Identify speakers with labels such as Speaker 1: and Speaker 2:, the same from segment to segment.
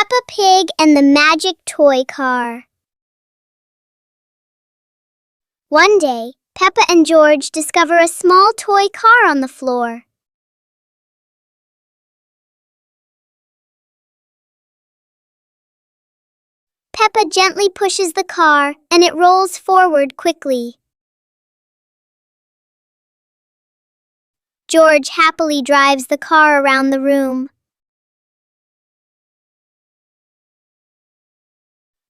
Speaker 1: Peppa Pig and the Magic Toy Car. One day, Peppa and George discover a small toy car on the floor. Peppa gently pushes the car, and it rolls forward quickly. George happily drives the car around the room.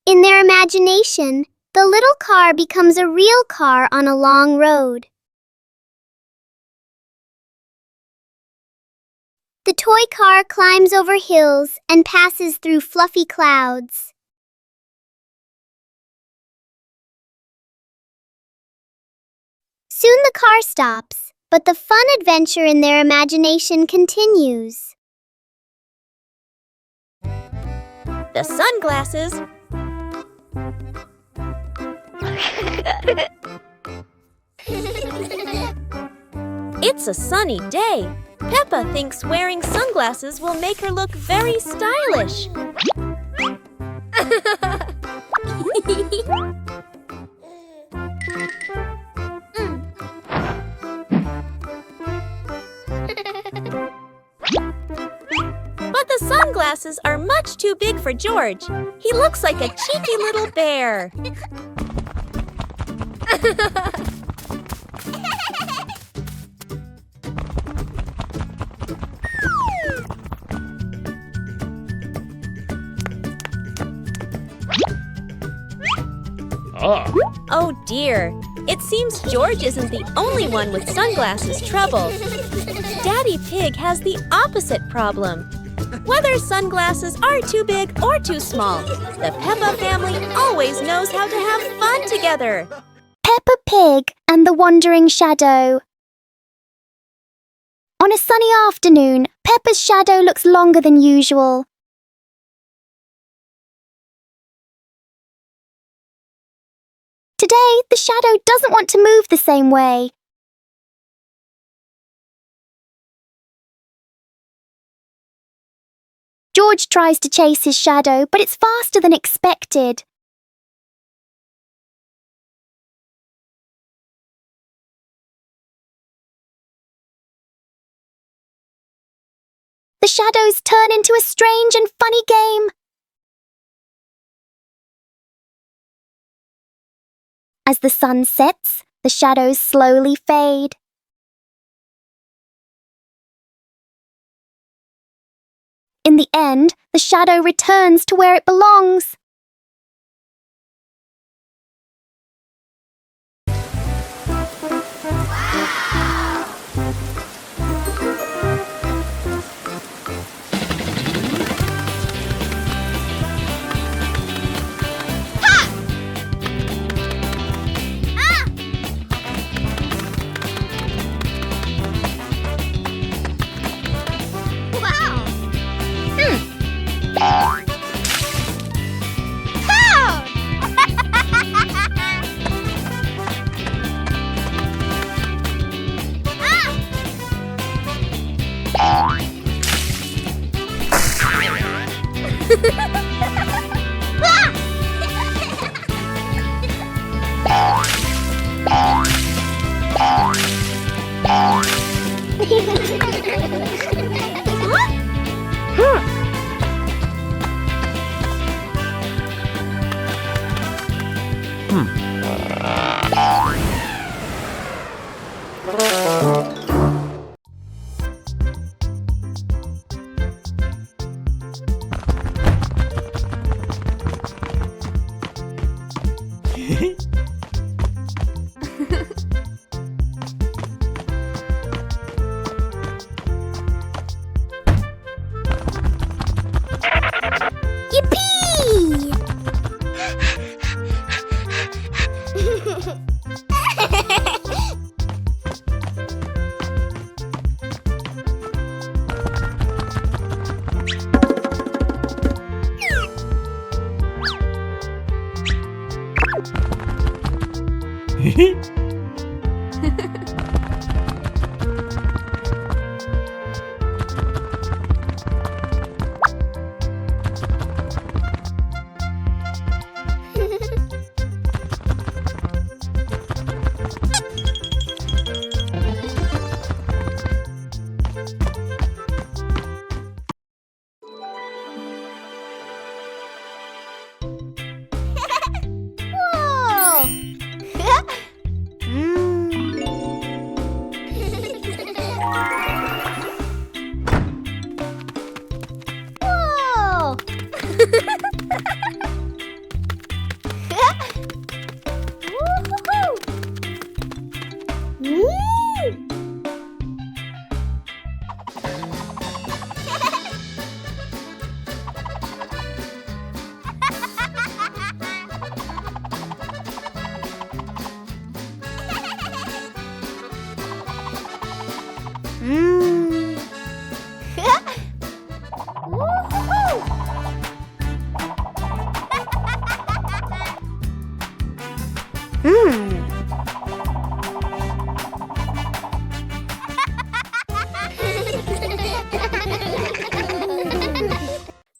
Speaker 1: In their imagination, the little car becomes a real car on a long road. The toy car climbs over hills and passes through fluffy clouds. Soon the car stops, but the fun adventure in their imagination continues.
Speaker 2: The sunglasses. It's a sunny day. Peppa thinks wearing sunglasses will make her look very stylish. But the sunglasses are much too big for George. He looks like a cheeky little bear. Oh dear, it seems George isn't the only one with sunglasses trouble. Daddy Pig has the opposite problem. Whether sunglasses are too big or too small, the Peppa family always knows how to have fun together.
Speaker 1: Peppa Pig and the Wandering Shadow. On a sunny afternoon, Peppa's shadow looks longer than usual. Today, the shadow doesn't want to move the same way. George tries to chase his shadow, but it's faster than expected. The shadows turn into a strange and funny game. As the sun sets, the shadows slowly fade. In the end, the shadow returns to where it belongs.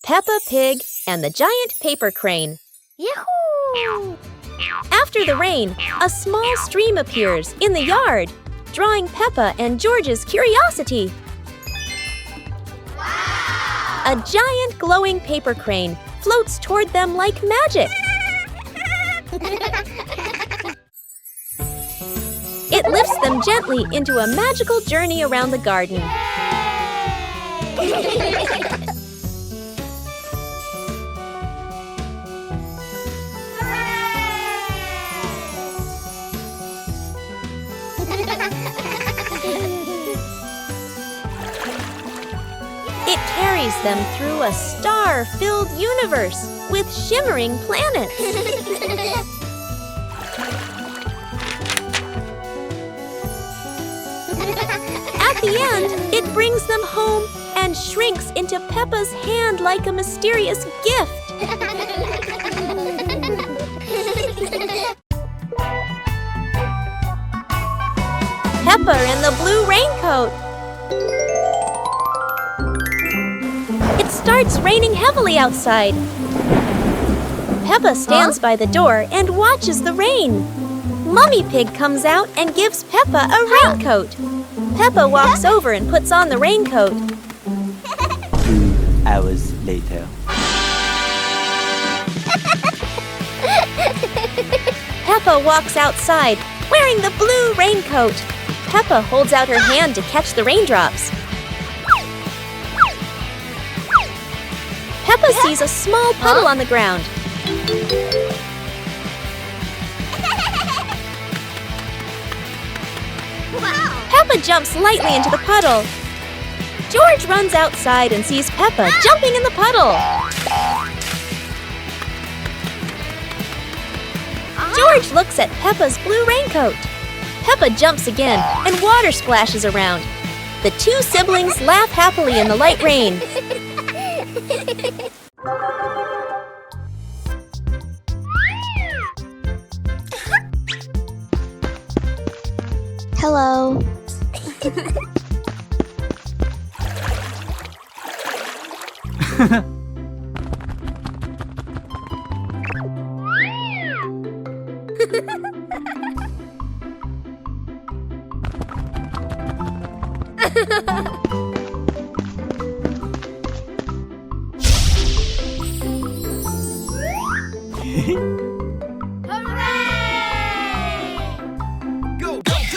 Speaker 2: Peppa Pig and the Giant Paper Crane.
Speaker 1: Yahoo!
Speaker 2: After the rain, a small stream appears in the yard, drawing Peppa and George's curiosity. Wow! A giant glowing paper crane floats toward them like magic. It lifts them gently into a magical journey around the garden. It carries them through a star-filled universe with shimmering planets. At the end, it brings them home and shrinks into Peppa's hand like a mysterious gift. Peppa and the blue raincoat. It starts raining heavily outside. Peppa stands by the door and watches the rain. Mummy Pig comes out and gives Peppa a raincoat. Peppa walks over and puts on the raincoat.
Speaker 3: 2 hours later.
Speaker 2: Peppa walks outside, wearing the blue raincoat. Peppa holds out her hand to catch the raindrops. Peppa sees a small puddle on the ground. Peppa jumps lightly into the puddle. George runs outside and sees Peppa jumping in the puddle. George looks at Peppa's blue raincoat. Peppa jumps again and water splashes around. The two siblings laugh happily in the light rain.
Speaker 1: Hello.
Speaker 4: Go, go, go!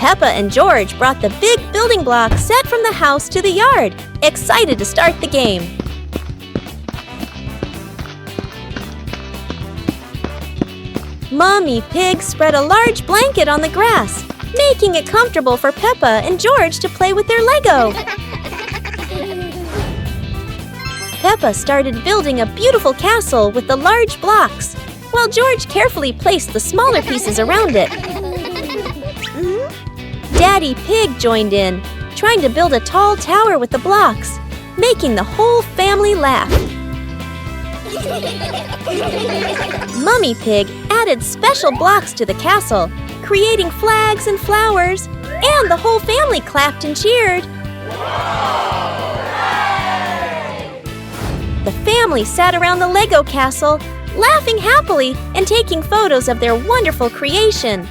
Speaker 2: Peppa and George brought the big building block set from the house to the yard, excited to start the game. Mommy Pig spread a large blanket on the grass, making it comfortable for Peppa and George to play with their Lego. Peppa started building a beautiful castle with the large blocks, while George carefully placed the smaller pieces around it. Daddy Pig joined in, trying to build a tall tower with the blocks, making the whole family laugh. Mummy Pig added special blocks to the castle, creating flags and flowers, and the whole family clapped and cheered. The family sat around the Lego castle, laughing happily and taking photos of their wonderful creation.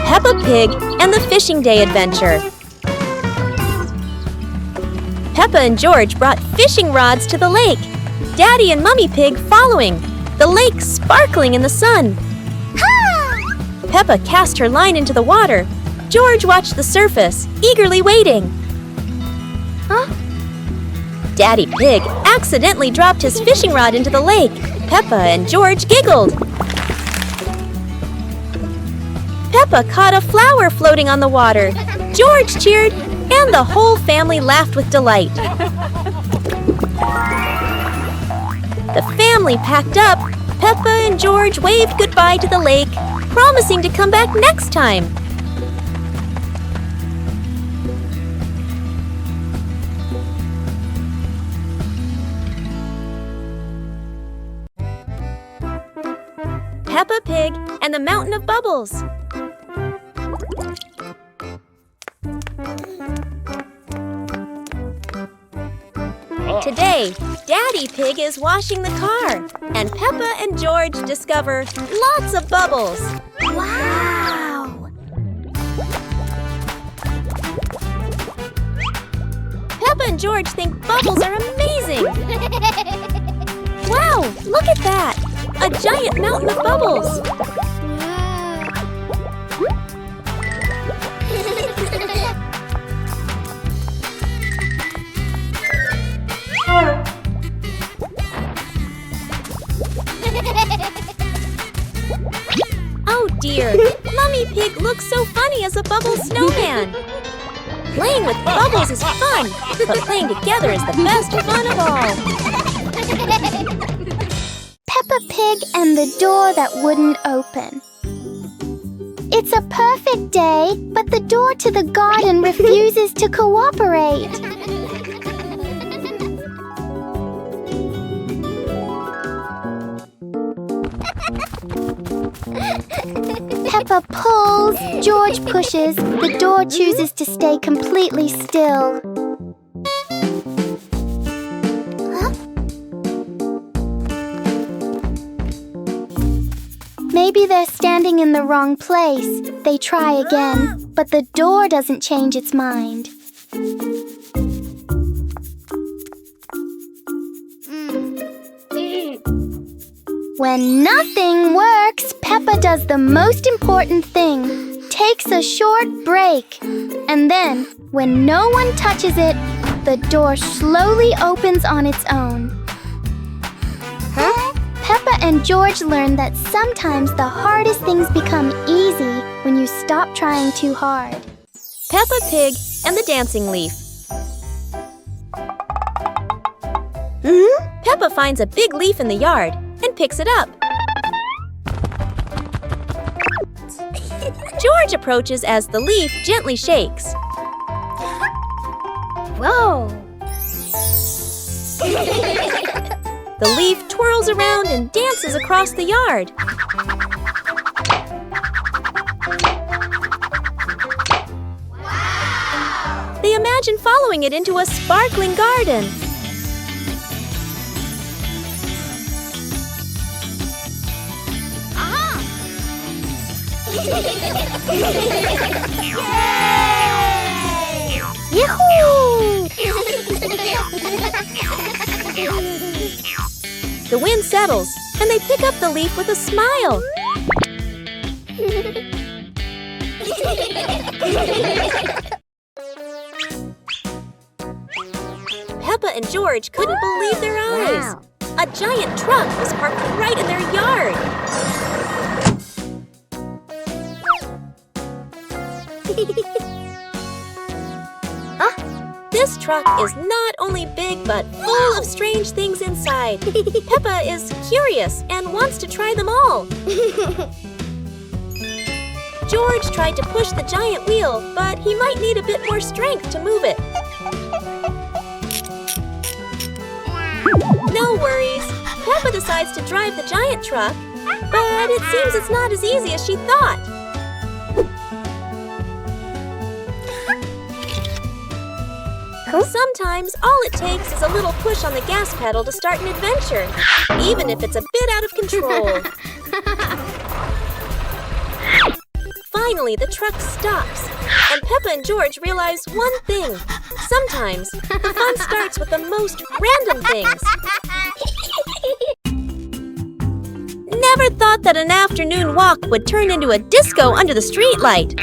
Speaker 2: Peppa Pig and the Fishing Day Adventure. Peppa and George brought fishing rods to the lake, Daddy and Mummy Pig following, the lake sparkling in the sun. Peppa cast her line into the water. George watched the surface, eagerly waiting. Daddy Pig accidentally dropped his fishing rod into the lake. Peppa and George giggled. Peppa caught a flower floating on the water. George cheered, and the whole family laughed with delight. The family packed up. Peppa and George waved goodbye to the lake, promising to come back next time. Peppa Pig and the Mountain of Bubbles. Today, Daddy Pig is washing the car, and Peppa and George discover lots of bubbles.
Speaker 1: Wow!
Speaker 2: Peppa and George think bubbles are amazing. Wow, look at that! A giant mountain of bubbles. Oh dear, Mummy Pig looks so funny as a bubble snowman. Playing with bubbles is fun, but playing together is the best fun of all.
Speaker 1: Peppa Pig and the door that wouldn't open. It's a perfect day, but the door to the garden refuses to cooperate. Peppa pulls, George pushes, the door chooses to stay completely still. Maybe they're standing in the wrong place. They try again, but the door doesn't change its mind. When nothing works, Peppa does the most important thing, takes a short break. And then, when no one touches it, the door slowly opens on its own. Peppa and George learn that sometimes the hardest things become easy when you stop trying too hard.
Speaker 2: Peppa Pig and the Dancing Leaf. Peppa finds a big leaf in the yard and picks it up. George approaches as the leaf gently shakes.
Speaker 1: Whoa!
Speaker 2: The leaf twirls around and dances across the yard. Wow! They imagine following it into a sparkling garden.
Speaker 1: Yahoo!
Speaker 2: The wind settles, and they pick up the leaf with a smile. Peppa and George couldn't believe their eyes.
Speaker 1: Wow.
Speaker 2: A giant truck was parked right in their yard. This truck is not only big but full of strange things inside. Peppa is curious and wants to try them all. George tried to push the giant wheel, but he might need a bit more strength to move it. No worries. Peppa decides to drive the giant truck, but it seems it's not as easy as she thought. Sometimes all it takes is a little push on the gas pedal to start an adventure, even if it's a bit out of control. Finally, the truck stops, and Peppa and George realize one thing. Sometimes, the fun starts with the most random things. Never thought that an afternoon walk would turn into a disco under the streetlight.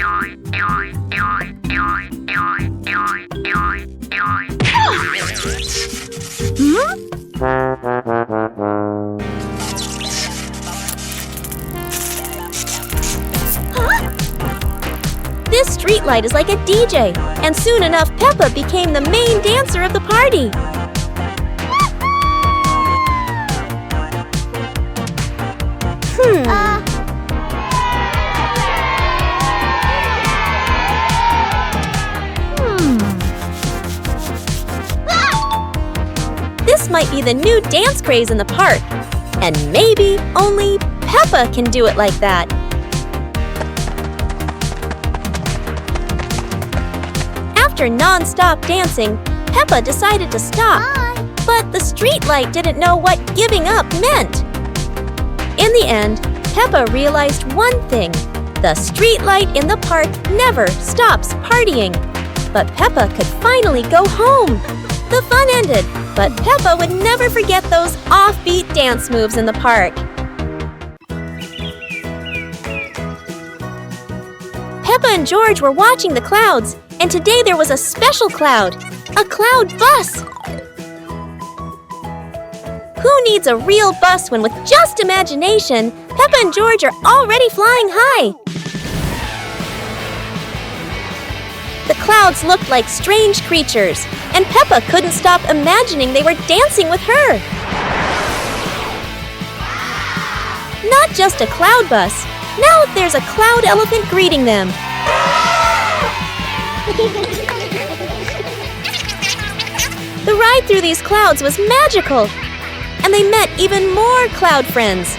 Speaker 2: This streetlight is like a DJ, and soon enough Peppa became the main dancer of the party. This might be the new dance craze in the park, and maybe only Peppa can do it like that. After non-stop dancing, Peppa decided to stop. But the streetlight didn't know what giving up meant. In the end, Peppa realized one thing. The streetlight in the park never stops partying. But Peppa could finally go home. The fun ended, but Peppa would never forget those offbeat dance moves in the park. Peppa and George were watching the clouds, and today there was a special cloud, a cloud bus. Who needs a real bus when with just imagination, Peppa and George are already flying high? The clouds looked like strange creatures, and Peppa couldn't stop imagining they were dancing with her. Not just a cloud bus, Now there's a cloud elephant greeting them. The ride through these clouds was magical, and they met even more cloud friends.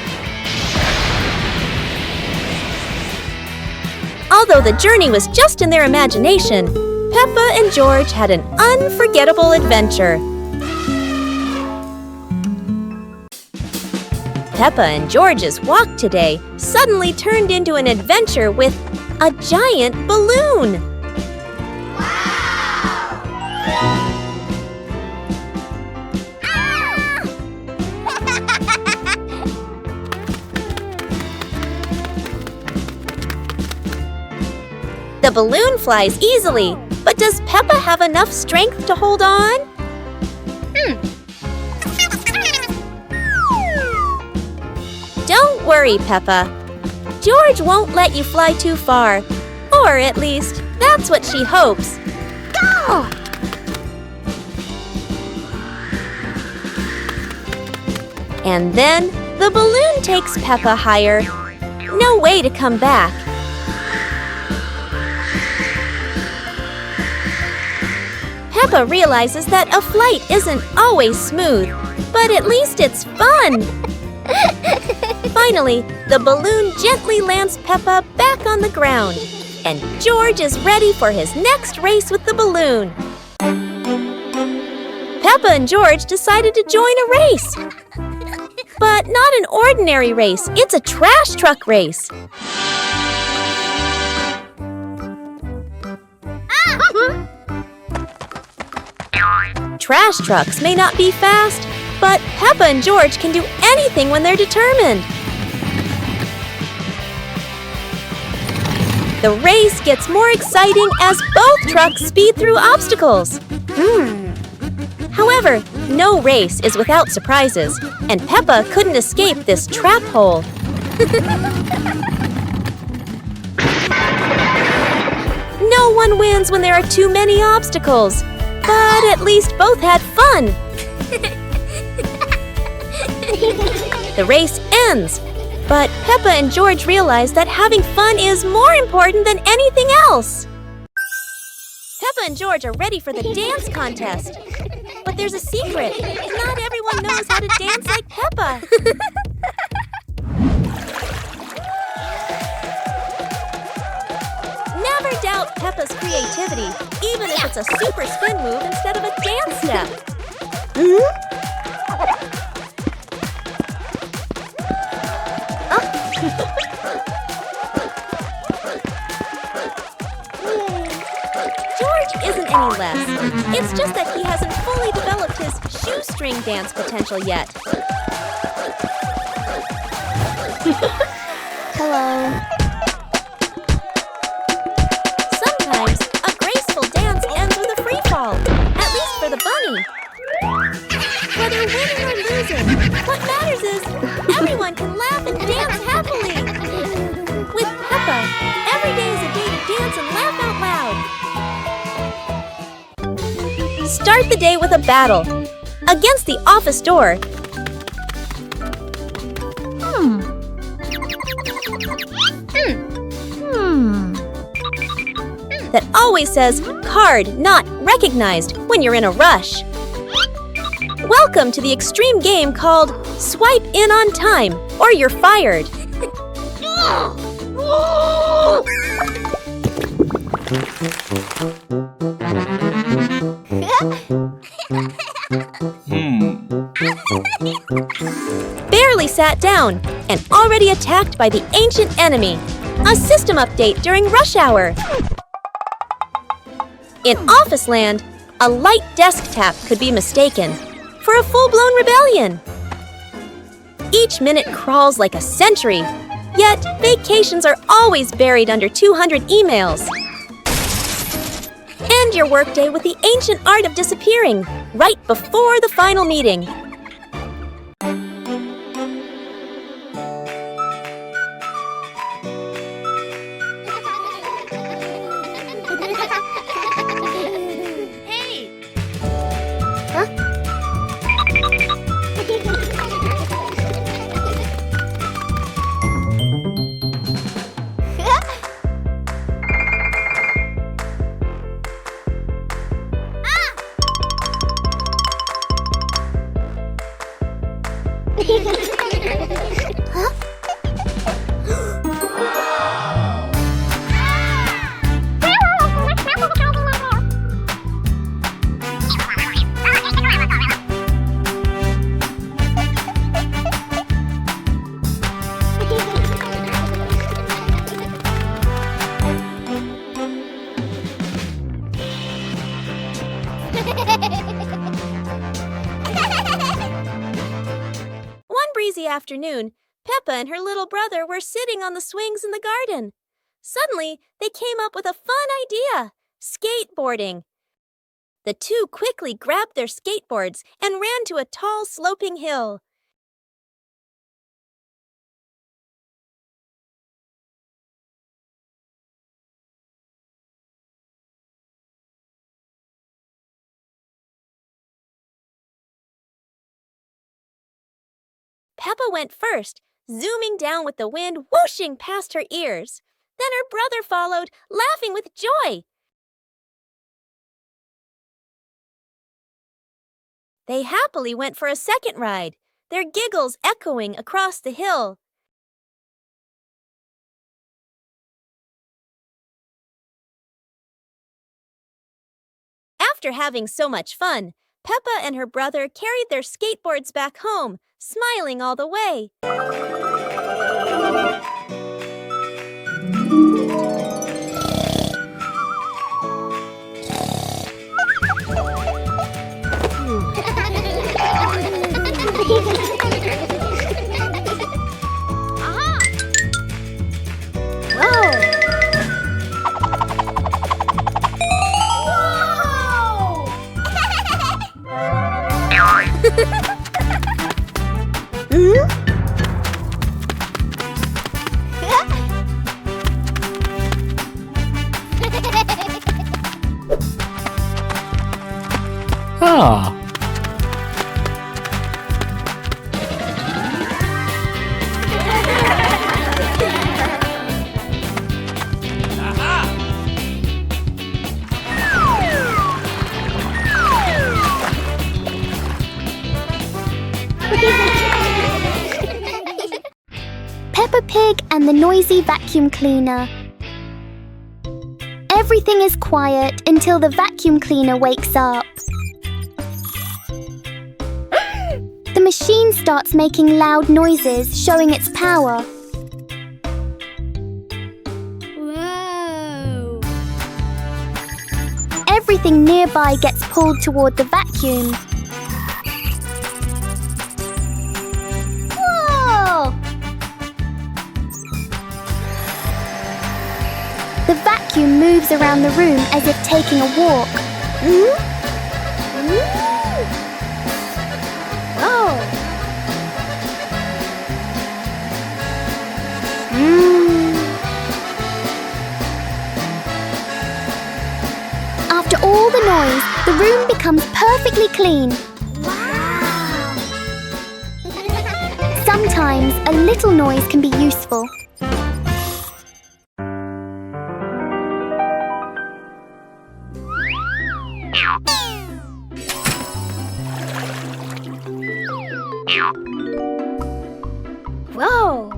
Speaker 2: Although the journey was just in their imagination, Peppa and George had an unforgettable adventure. Peppa and George's walk today suddenly turned into an adventure with a giant balloon. The balloon flies easily, but does Peppa have enough strength to hold on? Don't worry, Peppa. George won't let you fly too far. Or at least, that's what she hopes. Go! And then, the balloon takes Peppa higher. No way to come back. Peppa realizes that a flight isn't always smooth, but at least it's fun. Finally, the balloon gently lands Peppa back on the ground, and George is ready for his next race with the balloon. Peppa and George decided to join a race. But not an ordinary race, it's a trash truck race. Trash trucks may not be fast, but Peppa and George can do anything when they're determined. The race gets more exciting as both trucks speed through obstacles. However, no race is without surprises, and Peppa couldn't escape this trap hole. No one wins when there are too many obstacles. But at least both had fun. The race ends, but Peppa and George realize that having fun is more important than anything else. Peppa and George are ready for the dance contest. But there's a secret. Not everyone knows how to dance like Peppa. Never doubt Peppa's creativity, even if it's a super spin move instead of a dance step. George isn't any less. It's just that he hasn't fully developed his shoestring dance potential yet.
Speaker 1: Hello.
Speaker 2: Sometimes, a graceful dance ends with a free fall, at least for the bunny. Whether winning or losing, what matters is everyone can laugh and dance happily. With Peppa, every day is a day to dance and laugh out loud. Start the day with a battle. Against the office door. That always says, card not recognized when you're in a rush. Welcome to the extreme game called Swipe In on Time or You're Fired. Barely sat down and already attacked by the ancient enemy. A system update during rush hour. In office land, a light desk tap could be mistaken for a full-blown rebellion. Each minute crawls like a century, yet vacations are always buried under 200 emails. End your workday with the ancient art of disappearing, right before the final meeting. breezy afternoon, Peppa and her little brother were sitting on the swings in the garden. Suddenly, they came up with a fun idea: skateboarding. The two quickly grabbed their skateboards and ran to a tall, sloping hill. Peppa went first, zooming down with the wind whooshing past her ears. Then her brother followed, laughing with joy. They happily went for a second ride, their giggles echoing across the hill. After having so much fun, Peppa and her brother carried their skateboards back home, smiling all the way.
Speaker 4: Ah.
Speaker 1: Peppa Pig and the noisy vacuum cleaner. Everything is quiet until the vacuum cleaner wakes up. The machine starts making loud noises, showing its power.
Speaker 2: Whoa!
Speaker 1: Everything nearby gets pulled toward the vacuum. Whoa! The vacuum moves around the room as if taking a walk. Oh! After all the noise, the room becomes perfectly clean. Wow! Sometimes a little noise can be useful. Whoa!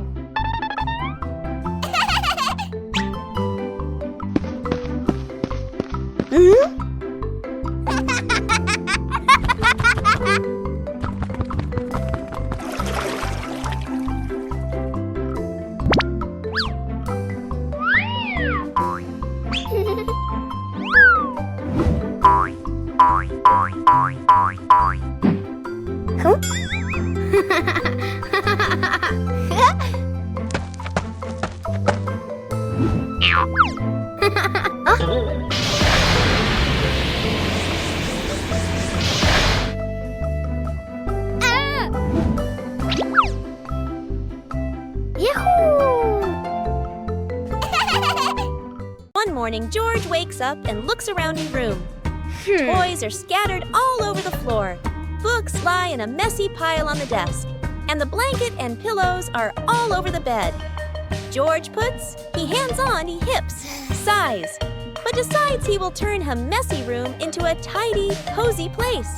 Speaker 2: One morning, George wakes up and looks around his room. Toys are scattered all over the floor. Books lie in a messy pile on the desk. And the blanket and pillows are all over the bed. George puts, he hands on, he hips, sighs, but decides he will turn a messy room into a tidy, cozy place.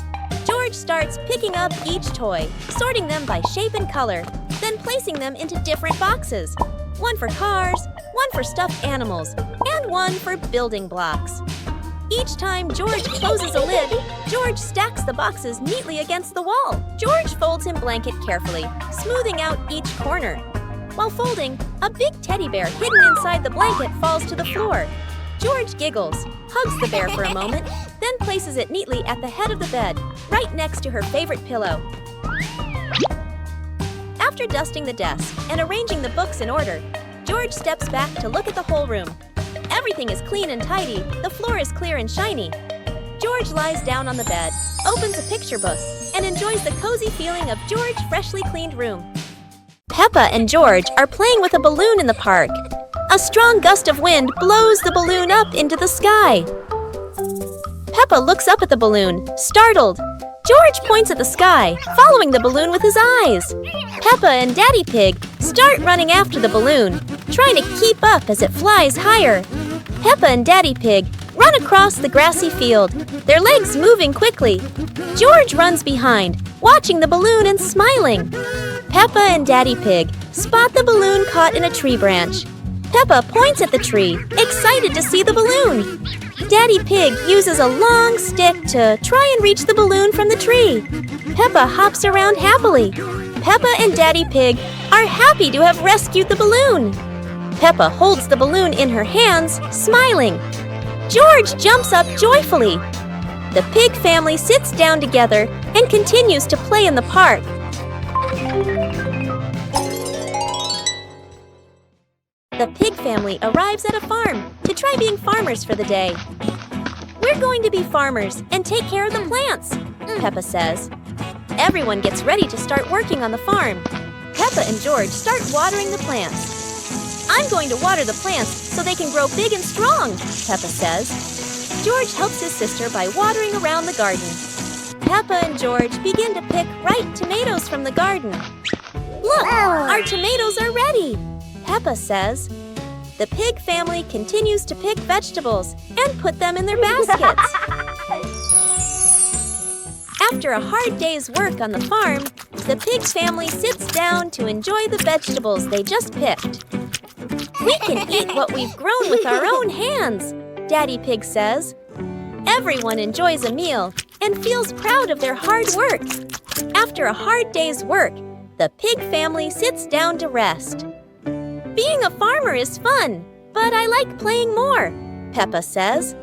Speaker 2: George starts picking up each toy, sorting them by shape and color, then placing them into different boxes. One for cars, one for stuffed animals, and one for building blocks. Each time George closes a lid, George stacks the boxes neatly against the wall. George folds his blanket carefully, smoothing out each corner. While folding, a big teddy bear hidden inside the blanket falls to the floor. George giggles, hugs the bear for a moment, then places it neatly at the head of the bed, right next to her favorite pillow. After dusting the desk and arranging the books in order, George steps back to look at the whole room. Everything is clean and tidy. The floor is clear and shiny. George lies down on the bed, opens a picture book, and enjoys the cozy feeling of George's freshly cleaned room. Peppa and George are playing with a balloon in the park. A strong gust of wind blows the balloon up into the sky. Peppa looks up at the balloon, startled. George points at the sky, following the balloon with his eyes. Peppa and Daddy Pig start running after the balloon, trying to keep up as it flies higher. Peppa and Daddy Pig run across the grassy field, their legs moving quickly. George runs behind, watching the balloon and smiling. Peppa and Daddy Pig spot the balloon caught in a tree branch. Peppa points at the tree, excited to see the balloon. Daddy Pig uses a long stick to try and reach the balloon from the tree. Peppa hops around happily. Peppa and Daddy Pig are happy to have rescued the balloon. Peppa holds the balloon in her hands, smiling. George jumps up joyfully. The pig family sits down together and continues to play in the park. The pig family arrives at a farm to try being farmers for the day. We're going to be farmers and take care of the plants, Peppa says. Everyone gets ready to start working on the farm. Peppa and George start watering the plants. I'm going to water the plants so they can grow big and strong, Peppa says. George helps his sister by watering around the garden. Peppa and George begin to pick ripe tomatoes from the garden. Look, our tomatoes are ready, Peppa says. The pig family continues to pick vegetables and put them in their baskets. After a hard day's work on the farm, the pig family sits down to enjoy the vegetables they just picked. We can eat what we've grown with our own hands, Daddy Pig says. Everyone enjoys a meal and feels proud of their hard work. After a hard day's work, the pig family sits down to rest. Being a farmer is fun, but I like playing more, Peppa says.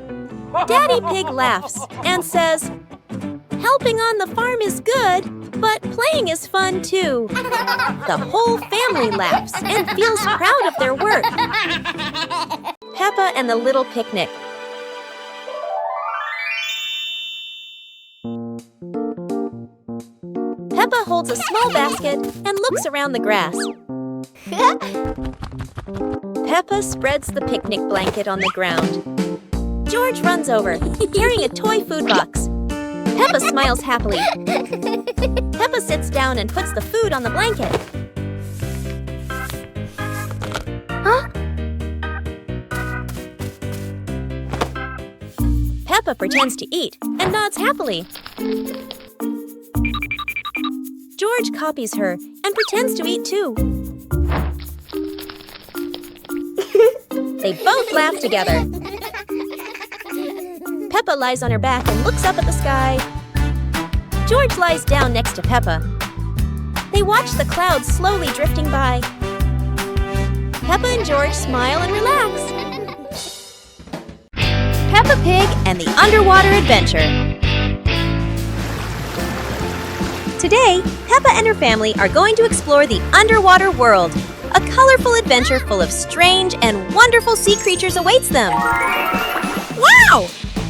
Speaker 2: Daddy Pig laughs and says, helping on the farm is good, but playing is fun too. The whole family laughs and feels proud of their work. Peppa and the Little Picnic. Peppa holds a small basket and looks around the grass. Peppa spreads the picnic blanket on the ground. George runs over, carrying a toy food box. Peppa smiles happily. Peppa sits down and puts the food on the blanket.
Speaker 1: Huh?
Speaker 2: Peppa pretends to eat and nods happily. George copies her and pretends to eat too. They both laugh together. Peppa lies on her back and looks up at the sky. George lies down next to Peppa. They watch the clouds slowly drifting by. Peppa and George smile and relax. Peppa Pig and the Underwater Adventure. Today, Peppa and her family are going to explore the underwater world. A colorful adventure full of strange and wonderful sea creatures awaits them. Wow!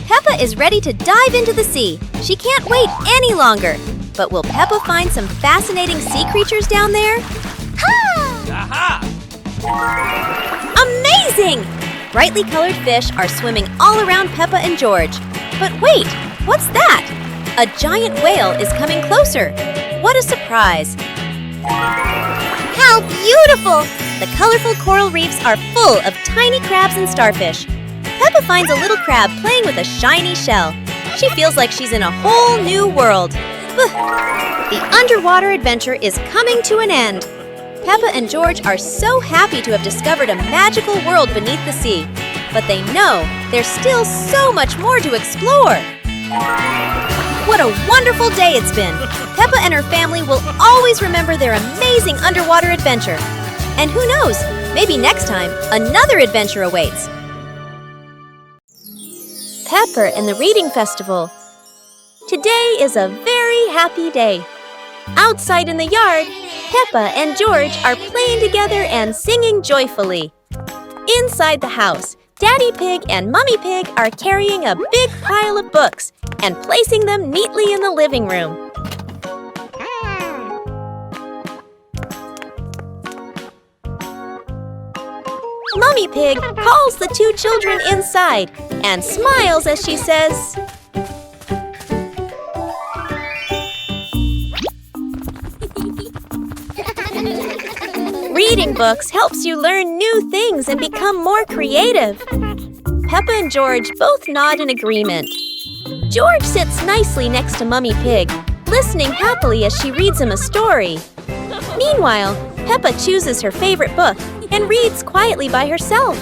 Speaker 2: Peppa is ready to dive into the sea. She can't wait any longer. But will Peppa find some fascinating sea creatures down there?
Speaker 4: Aha!
Speaker 2: Amazing! Brightly colored fish are swimming all around Peppa and George. But wait, what's that? A giant whale is coming closer. What a surprise! How beautiful! The colorful coral reefs are full of tiny crabs and starfish. Peppa finds a little crab playing with a shiny shell. She feels like she's in a whole new world. The underwater adventure is coming to an end. Peppa and George are so happy to have discovered a magical world beneath the sea. But they know there's still so much more to explore. What a wonderful day it's been! Peppa and her family will always remember their amazing underwater adventure. And who knows, maybe next time, another adventure awaits. Pepper and the Reading Festival. Today is a very happy day. Outside in the yard, Peppa and George are playing together and singing joyfully. Inside the house, Daddy Pig and Mummy Pig are carrying a big pile of books and placing them neatly in the living room. Mummy Pig calls the two children inside and smiles as she says, "Reading books helps you learn new things and become more creative." Peppa and George both nod in agreement. George sits nicely next to Mummy Pig, listening happily as she reads him a story. Meanwhile, Peppa chooses her favorite book and reads quietly by herself.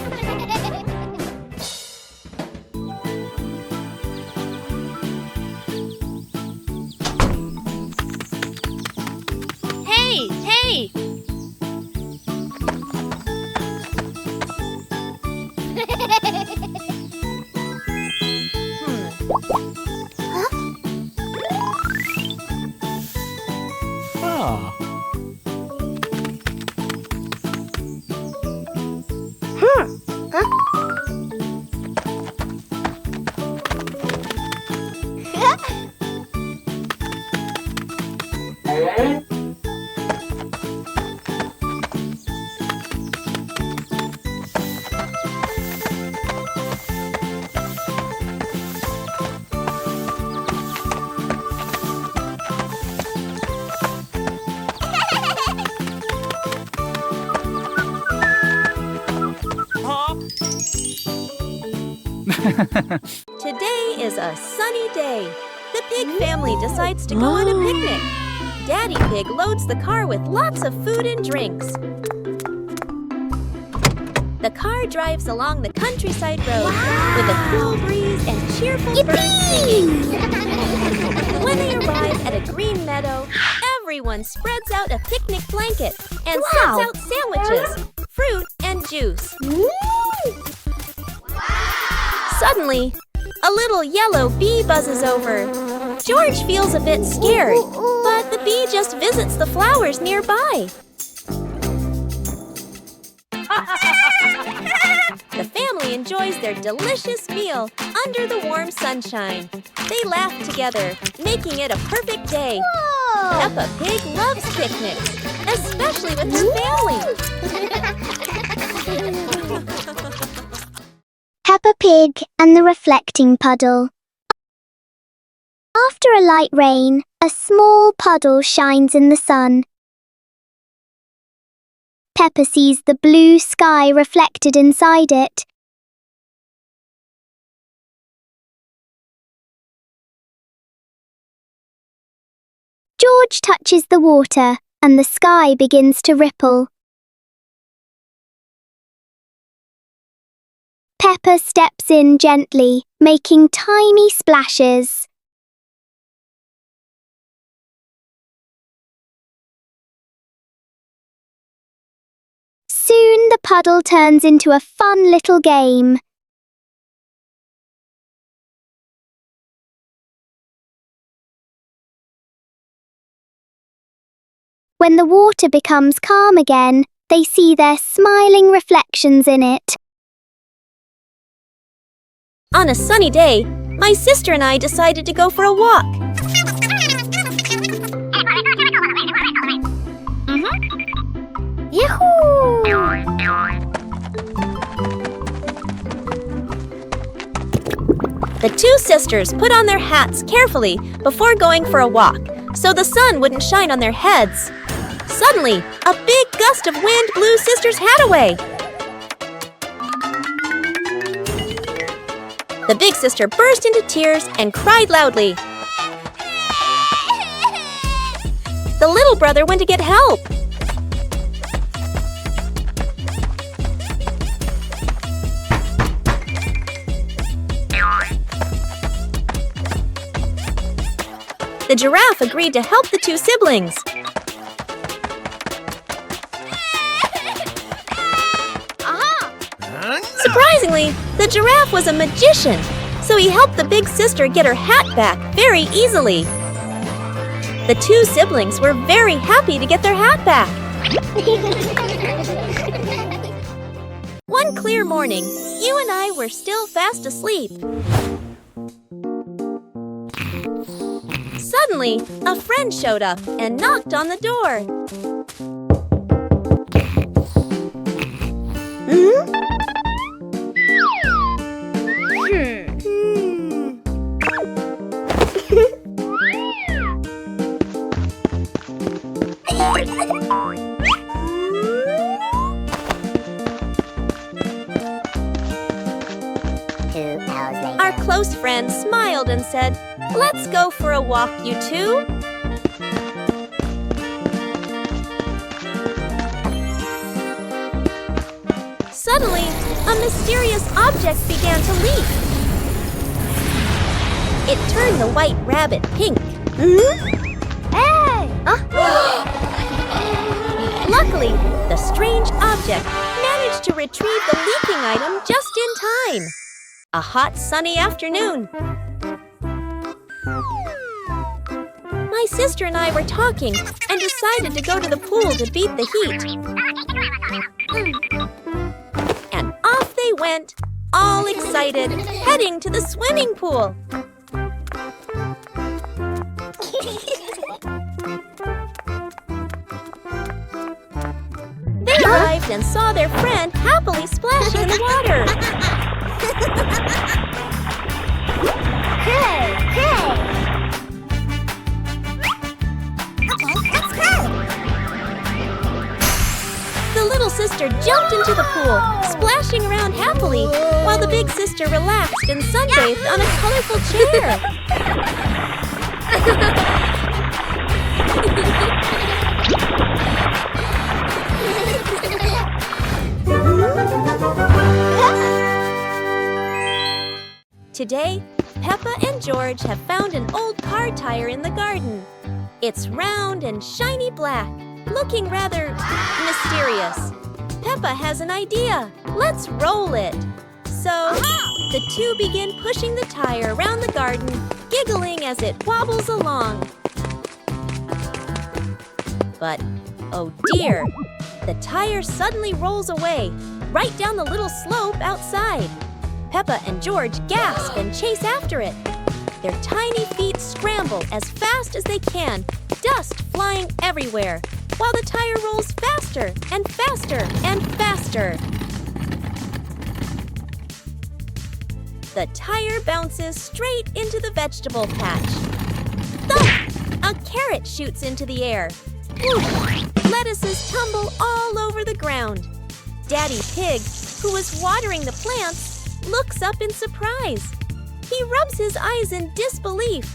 Speaker 5: Hey, hey!
Speaker 2: Today is a sunny day. The Pig family decides to go on a picnic. Daddy Pig loads the car with lots of food and drinks. The car drives along the countryside road with a cool breeze and cheerful birds singing. When they arrive at a green meadow, everyone spreads out a picnic blanket and sets out sandwiches, fruit, and juice. Suddenly, a little yellow bee buzzes over. George feels a bit scared, but the bee just visits the flowers nearby. The family enjoys their delicious meal under the warm sunshine. They laugh together, making it a perfect day. Peppa Pig loves picnics, especially with her family.
Speaker 1: Peppa Pig and the reflecting puddle. After a light rain, a small puddle shines in the sun. Peppa sees the blue sky reflected inside it. George touches the water and the sky begins to ripple. Peppa steps in gently, making tiny splashes. Soon the puddle turns into a fun little game. When the water becomes calm again, they see their smiling reflections in it.
Speaker 2: On a sunny day, my sister and I decided to go for a walk. The two sisters put on their hats carefully before going for a walk, so the sun wouldn't shine on their heads. Suddenly, a big gust of wind blew Sister's hat away. The big sister burst into tears and cried loudly. The little brother went to get help. The giraffe agreed to help the two siblings. Surprisingly, the giraffe was a magician, so he helped the big sister get her hat back very easily. The two siblings were very happy to get their hat back. One clear morning, you and I were still fast asleep. Suddenly, a friend showed up and knocked on the door. Our close friend smiled and said, "Let's go for a walk, you two." Suddenly, a mysterious object began to leak. It turned the white rabbit pink.
Speaker 1: Hey!
Speaker 2: Luckily, the strange object managed to retrieve the leaking item just in time. A hot, sunny afternoon. My sister and I were talking and decided to go to the pool to beat the heat. And off they went, all excited, heading to the swimming pool. They arrived and saw their friend happily splashing in the water. The little sister jumped into the pool, splashing around happily, while the big sister relaxed and sunbathed on a colorful chair. Today, Peppa and George have found an old car tire in the garden. It's round and shiny black, looking rather mysterious. Peppa has an idea. Let's roll it. So, the two begin pushing the tire around the garden, giggling as it wobbles along. But, oh dear, the tire suddenly rolls away, right down the little slope outside. Peppa and George gasp and chase after it. Their tiny feet scramble as fast as they can, dust flying everywhere, while the tire rolls faster and faster and faster. The tire bounces straight into the vegetable patch. Thump! A carrot shoots into the air. Whoosh! Lettuces tumble all over the ground. Daddy Pig, who was watering the plants, looks up in surprise. He rubs his eyes in disbelief.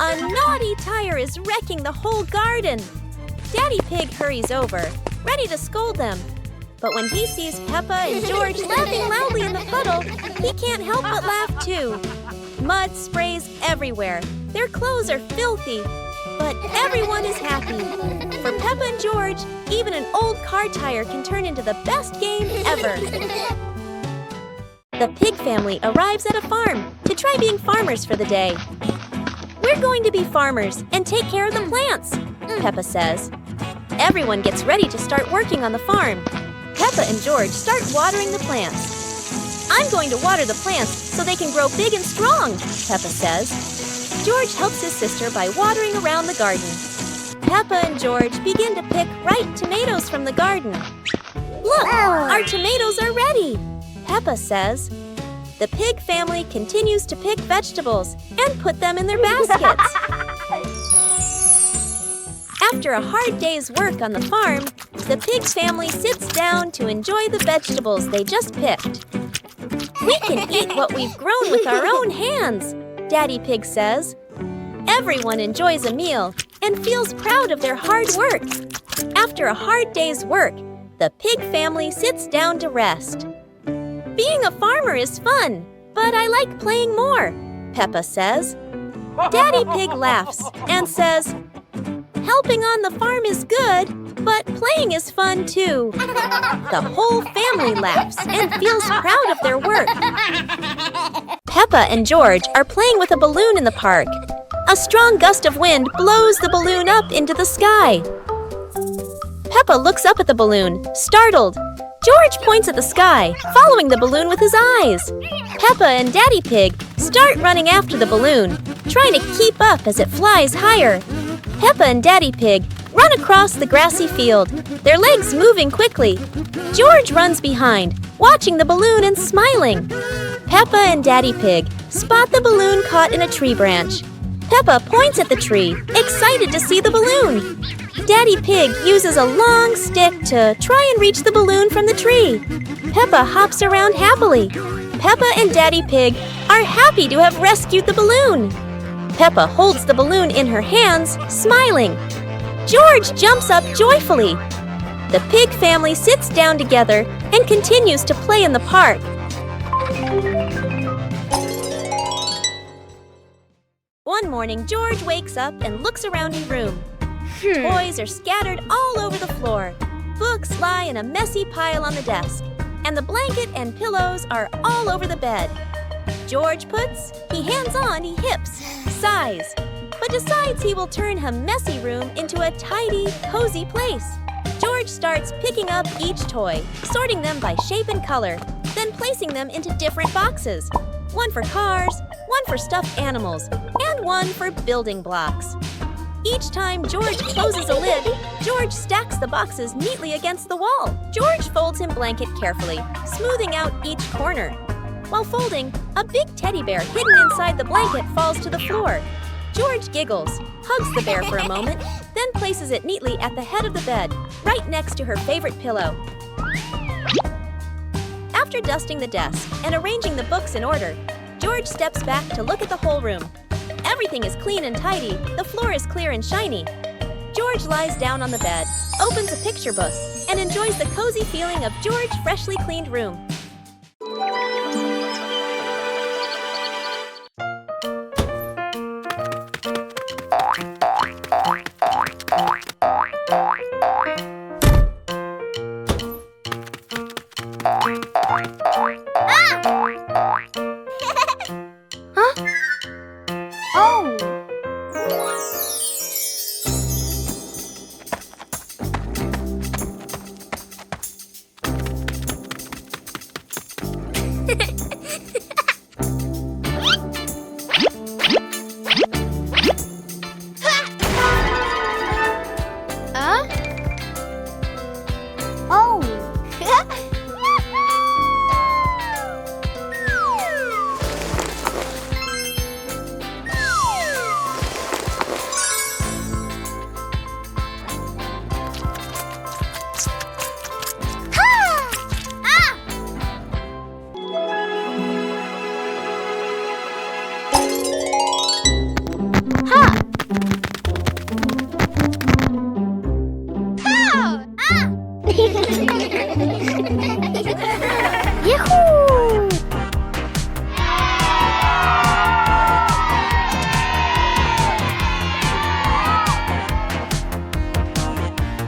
Speaker 2: A naughty tire is wrecking the whole garden. Daddy Pig hurries over, ready to scold them. But when he sees Peppa and George laughing loudly in the puddle, he can't help but laugh too. Mud sprays everywhere. Their clothes are filthy. But everyone is happy. For Peppa and George, even an old car tire can turn into the best game ever. The pig family arrives at a farm to try being farmers for the day. "We're going to be farmers and take care of the plants," Peppa says. Everyone gets ready to start working on the farm. Peppa and George start watering the plants. "I'm going to water the plants so they can grow big and strong," Peppa says. George helps his sister by watering around the garden. Peppa and George begin to pick ripe tomatoes from the garden. "Look, our tomatoes are ready," Peppa says. The pig family continues to pick vegetables and put them in their baskets. After a hard day's work on the farm, the pig family sits down to enjoy the vegetables they just picked. "We can eat what we've grown with our own hands," Daddy Pig says. Everyone enjoys a meal and feels proud of their hard work. After a hard day's work, the pig family sits down to rest. "Being a farmer is fun, but I like playing more," Peppa says. Daddy Pig laughs and says, "Helping on the farm is good, but playing is fun too." The whole family laughs and feels proud of their work. Peppa and George are playing with a balloon in the park. A strong gust of wind blows the balloon up into the sky. Peppa looks up at the balloon, startled. George points at the sky, following the balloon with his eyes. Peppa and Daddy Pig start running after the balloon, trying to keep up as it flies higher. Peppa and Daddy Pig run across the grassy field, their legs moving quickly. George runs behind, watching the balloon and smiling. Peppa and Daddy Pig spot the balloon caught in a tree branch. Peppa points at the tree, excited to see the balloon. Daddy Pig uses a long stick to try and reach the balloon from the tree. Peppa hops around happily. Peppa and Daddy Pig are happy to have rescued the balloon. Peppa holds the balloon in her hands, smiling. George jumps up joyfully. The pig family sits down together and continues to play in the park. One morning, George wakes up and looks around his room. Toys are scattered all over the floor. Books lie in a messy pile on the desk. And the blanket and pillows are all over the bed. George puts, he hands on, he hips, sighs, but decides he will turn a messy room into a tidy, cozy place. George starts picking up each toy, sorting them by shape and color, then placing them into different boxes. One for cars, one for stuffed animals, and one for building blocks. Each time George closes a lid, George stacks the boxes neatly against the wall. George folds his blanket carefully, smoothing out each corner. While folding, a big teddy bear hidden inside the blanket falls to the floor. George giggles, hugs the bear for a moment, then places it neatly at the head of the bed, right next to her favorite pillow. After dusting the desk and arranging the books in order, George steps back to look at the whole room. Everything is clean and tidy, the floor is clear and shiny. George lies down on the bed, opens a picture book, and enjoys the cozy feeling of George's freshly cleaned room.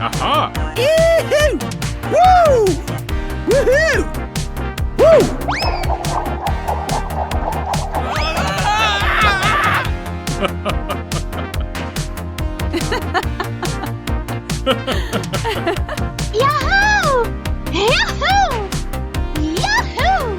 Speaker 4: Aha!
Speaker 5: Woo! Woohoo! Woo!
Speaker 1: Yahoo! Yahoo! Yahoo!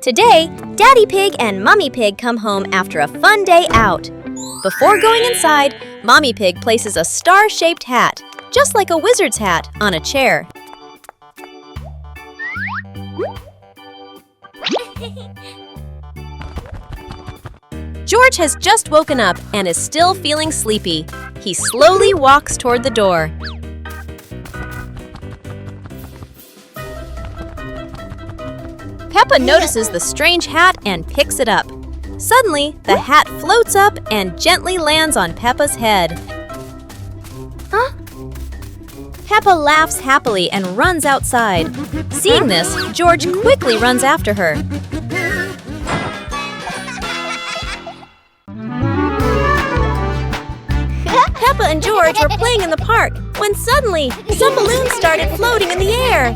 Speaker 2: Today, Daddy Pig and Mummy Pig come home after a fun day out. Before going inside, Mommy Pig places a star-shaped hat, just like a wizard's hat, on a chair. George has just woken up and is still feeling sleepy. He slowly walks toward the door. Peppa notices the strange hat and picks it up. Suddenly, the hat floats up and gently lands on Peppa's head.
Speaker 1: Huh?
Speaker 2: Peppa laughs happily and runs outside. Seeing this, George quickly runs after her. Peppa and George were playing in the park when suddenly some balloons started floating in the air.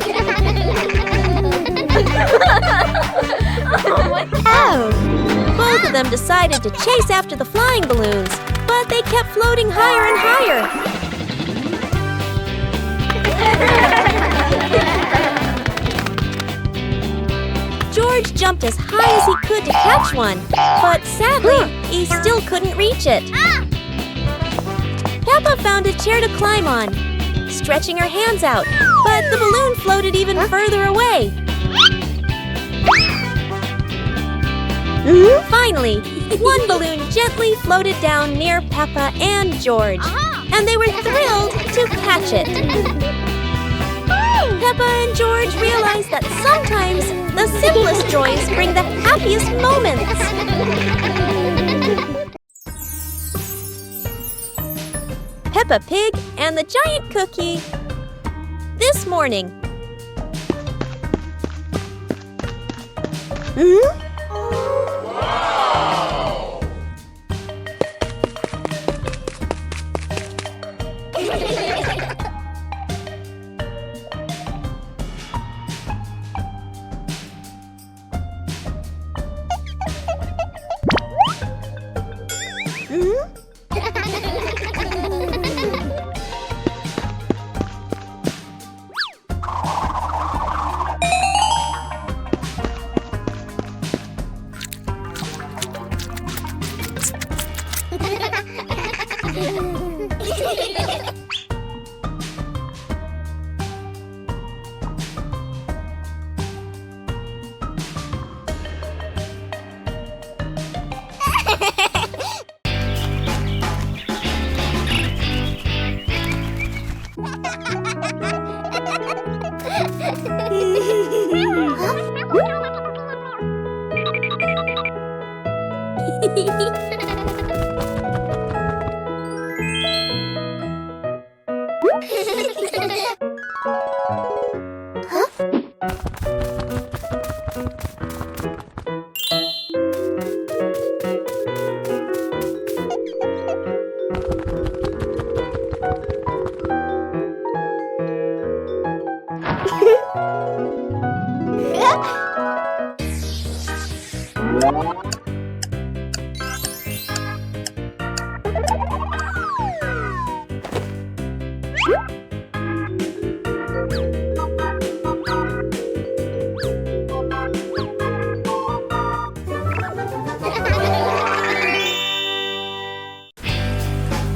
Speaker 1: Oh!
Speaker 2: Both of them decided to chase after the flying balloons, but they kept floating higher and higher. George jumped as high as he could to catch one, but sadly, he still couldn't reach it. Peppa found a chair to climb on, stretching her hands out, but the balloon floated even further away. Finally, one balloon gently floated down near Peppa and George, and they were thrilled to catch it. Peppa and George realized that sometimes the simplest joys bring the happiest moments. Peppa Pig and the Giant Cookie. This morning.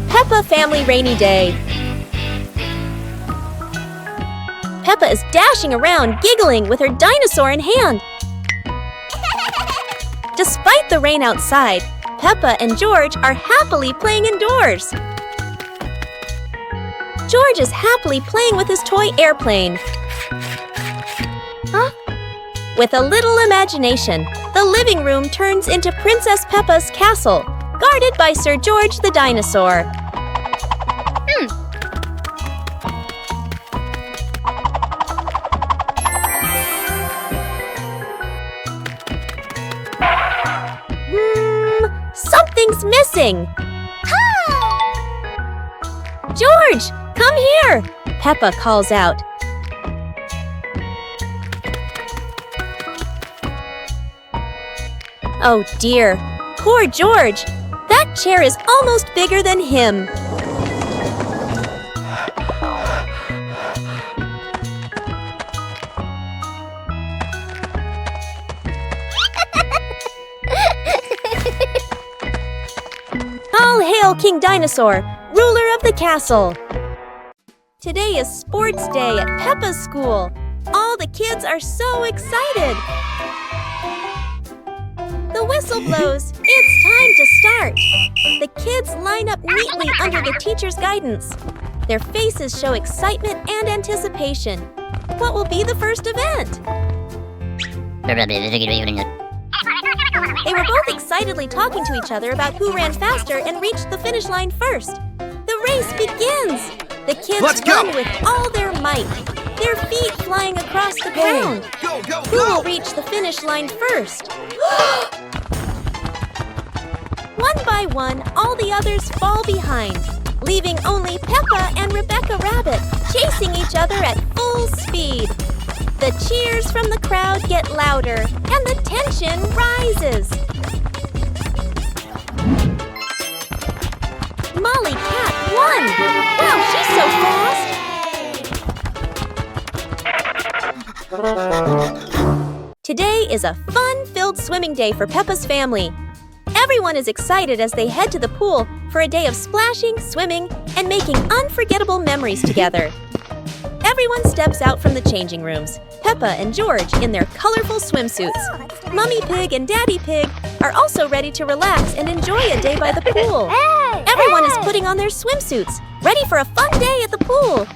Speaker 2: Peppa Family Rainy Day. Peppa is dashing around, giggling with her dinosaur in hand. Despite the rain outside, Peppa and George are happily playing indoors. George is happily playing with his toy airplane. With a little imagination, the living room turns into Princess Peppa's castle, guarded by Sir George the dinosaur. Something's missing. George, come here! Peppa calls out. Oh dear, poor George. That chair is almost bigger than him. All hail King Dinosaur, ruler of the castle. Today is sports day at Peppa's school. All the kids are so excited. The whistle blows. It's time to start. The kids line up neatly under the teacher's guidance. Their faces show excitement and anticipation. What will be the first event? They were both excitedly talking to each other about who ran faster and reached the finish line first. The race begins. The kids run with all their might, their feet flying across the ground.
Speaker 5: Go, go,
Speaker 2: Who will reach the finish line first? One by one, all the others fall behind, leaving only Peppa and Rebecca Rabbit chasing each other at full speed. The cheers from the crowd get louder, and the tension rises. Molly Cat won! Wow, she's so fast! Today is a fun-filled swimming day for Peppa's family. Everyone is excited as they head to the pool for a day of splashing, swimming, and making unforgettable memories together. Everyone steps out from the changing rooms, Peppa and George in their colorful swimsuits. Mummy Pig and Daddy Pig are also ready to relax and enjoy a day by the pool. Everyone is putting on their swimsuits, ready for a fun day at the pool.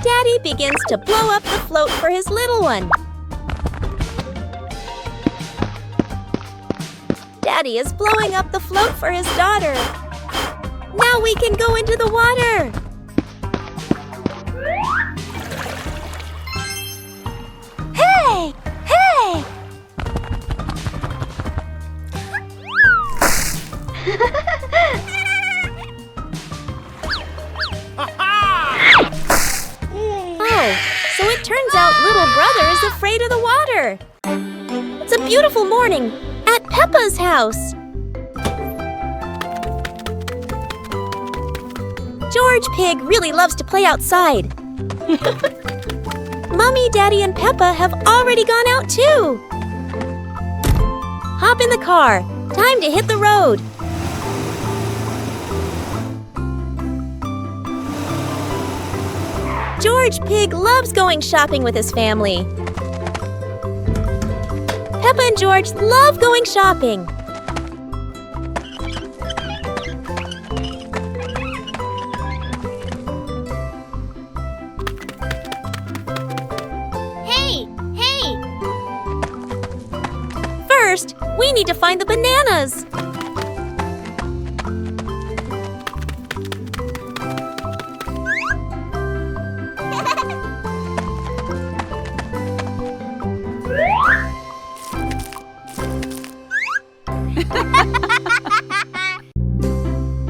Speaker 2: Daddy begins to blow up the float for his little one. Daddy is blowing up the float for his daughter. Now we can go into the water.
Speaker 1: Hey! Hey!
Speaker 2: Oh, so it turns out little brother is afraid of the water. It's a beautiful morning at Peppa's house. George Pig really loves to play outside. Mommy, Daddy, and Peppa have already gone out too. Hop in the car. Time to hit the road. George Pig loves going shopping with his family. Peppa and George love going shopping.
Speaker 1: Hey! Hey!
Speaker 2: First, we need to find the bananas.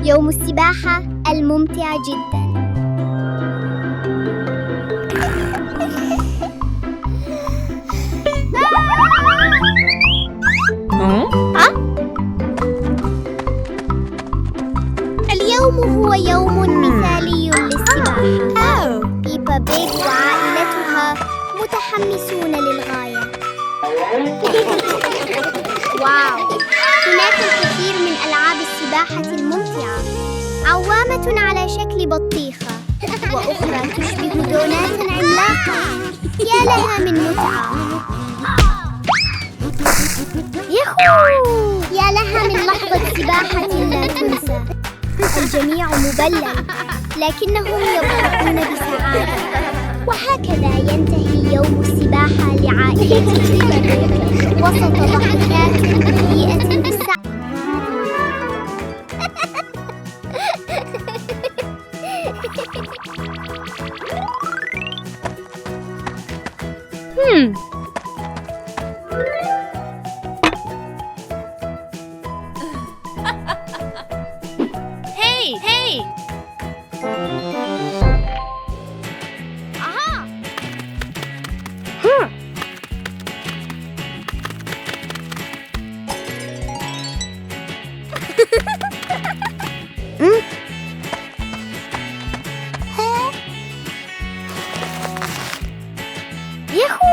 Speaker 1: يوم السباحة الممتع جدا. اليوم هو يوم مثالي للسباحة. بيبا بيج وعائلتها متحمسون للغاية. واو! هناك الكثير من ألعاب السباحة الممتعة. عوامة على شكل بطيخة، وأخرى تشبه دونات عملاقة. يا لها من متعة! ياهو! يا لها من لحظة سباحة لا تنسى. الجميع مبلل، لكنهم يضحكون بسعادة. وهكذا ينتهي يوم السباحة لعائلة بيبا وسط ضحكات مليئة بالسعادة. Yahoo!